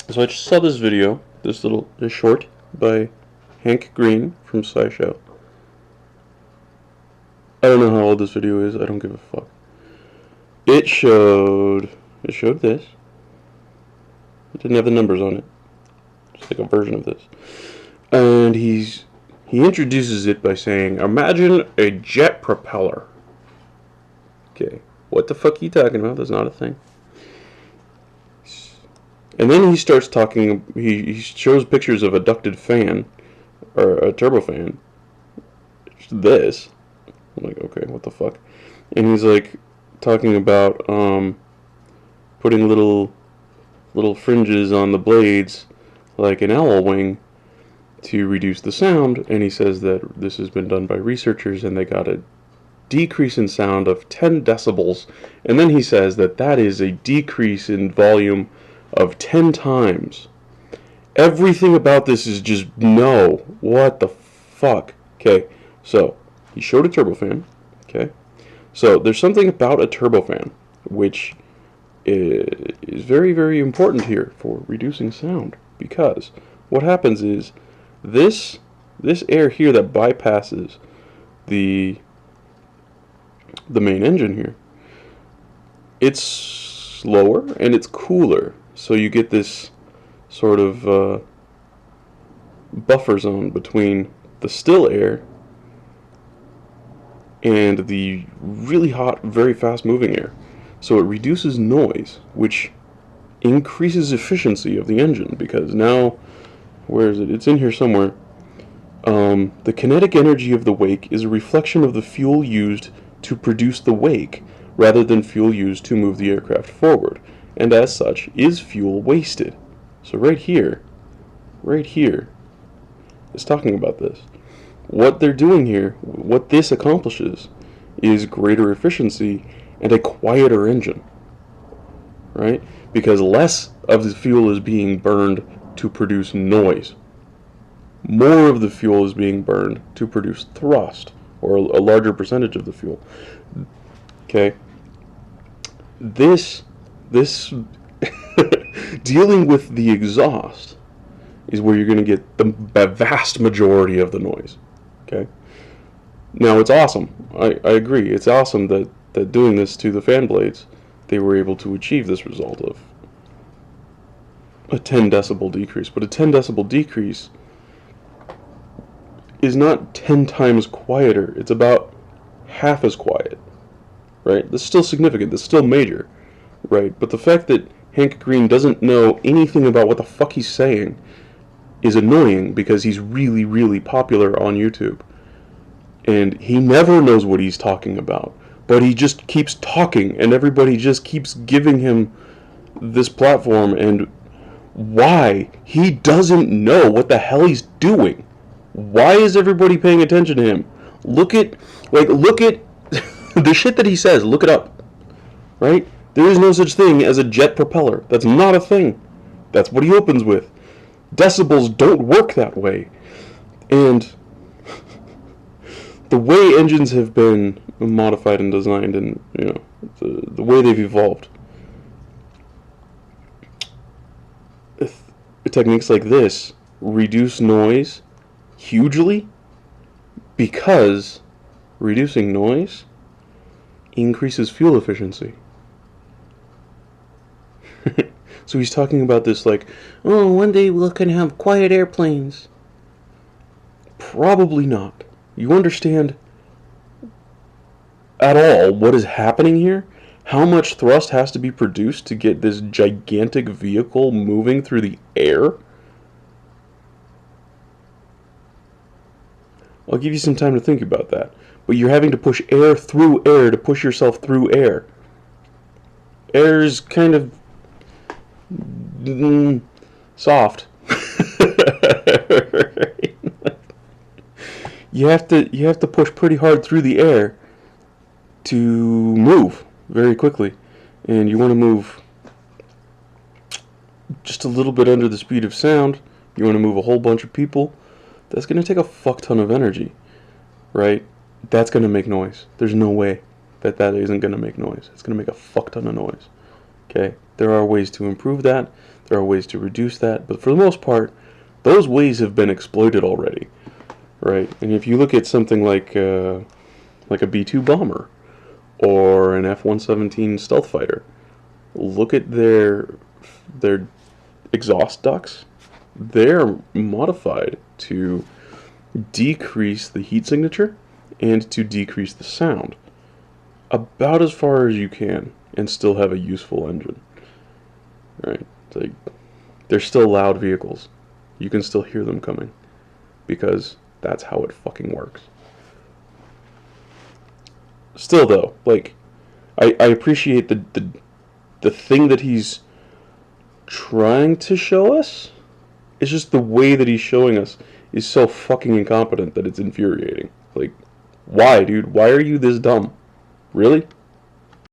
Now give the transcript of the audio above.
So I just saw this video, this short by Hank Green from SciShow. I don't know how old this video is. I don't give a fuck. It showed this. It didn't have the numbers on it. It's like a version of this. And he introduces it by saying, "Imagine a jet propeller." Okay, what the fuck are you talking about? That's not a thing. And then he starts talking. He shows pictures of a ducted fan, or a turbofan. It's this. I'm like, okay, what the fuck? And he's like talking about putting little fringes on the blades, like an owl wing, to reduce the sound. And he says that this has been done by researchers, and they got a decrease in sound of 10 decibels. And then he says that that is a decrease in volume of 10 times. Everything about this is just no. What the fuck? Okay, so he showed a turbofan. Okay, so there's something about a turbofan which is very, very important here for reducing sound, because what happens is this air here that bypasses the main engine here, it's slower and it's cooler, so you get this sort of buffer zone between the still air and the really hot, very fast moving air. So it reduces noise, which increases efficiency of the engine, because now, where is it? It's in here somewhere. The kinetic energy of the wake is a reflection of the fuel used to produce the wake, rather than fuel used to move the aircraft forward, and as such is fuel wasted. So right here is talking about this. What they're doing here, what this accomplishes, is greater efficiency and a quieter engine, right? Because less of the fuel is being burned to produce noise. More of the fuel is being burned to produce thrust, or a larger percentage of the fuel. Okay? This dealing with the exhaust is where you're going to get the vast majority of the noise. Okay? Now, it's awesome. I agree. It's awesome that doing this to the fan blades, they were able to achieve this result of a 10 decibel decrease. But a 10 decibel decrease is not 10 times quieter. It's about half as quiet, right? This is still significant. This is still major, right? But the fact that Hank Green doesn't know anything about what the fuck he's saying is annoying, because he's really, really popular on YouTube. And he never knows what he's talking about. But he just keeps talking, and everybody just keeps giving him this platform. And why? He doesn't know what the hell he's doing. Why is everybody paying attention to him? Look at the shit that he says. Look it up. Right? There is no such thing as a jet propeller. That's not a thing. That's what he opens with. Decibels don't work that way. And the way engines have been modified and designed, and the way they've evolved, techniques like this reduce noise hugely, because reducing noise increases fuel efficiency. So he's talking about this like, oh, one day we can have quiet airplanes. Probably not. You understand at all what is happening here? How much thrust has to be produced to get this gigantic vehicle moving through the air? I'll give you some time to think about that. But you're having to push air through air to push yourself through air. Air is kind of soft. You have to push pretty hard through the air to move very quickly, and you want to move just a little bit under the speed of sound. You want to move a whole bunch of people. That's going to take a fuck ton of energy, right? That's going to make noise. There's no way that isn't going to make noise. It's going to make a fuck ton of noise. Okay? There are ways to improve that. There are ways to reduce that, but for the most part, those ways have been exploited already, right? And if you look at something like a B-2 bomber or an F-117 stealth fighter, look at their exhaust ducts. They're modified to decrease the heat signature and to decrease the sound about as far as you can and still have a useful engine, right? It's like, they're still loud vehicles. You can still hear them coming because that's how it fucking works. Still though, like, I appreciate the thing that he's trying to show us. It's just the way that he's showing us is so fucking incompetent that it's infuriating. Like, why, dude? Why are you this dumb? Really?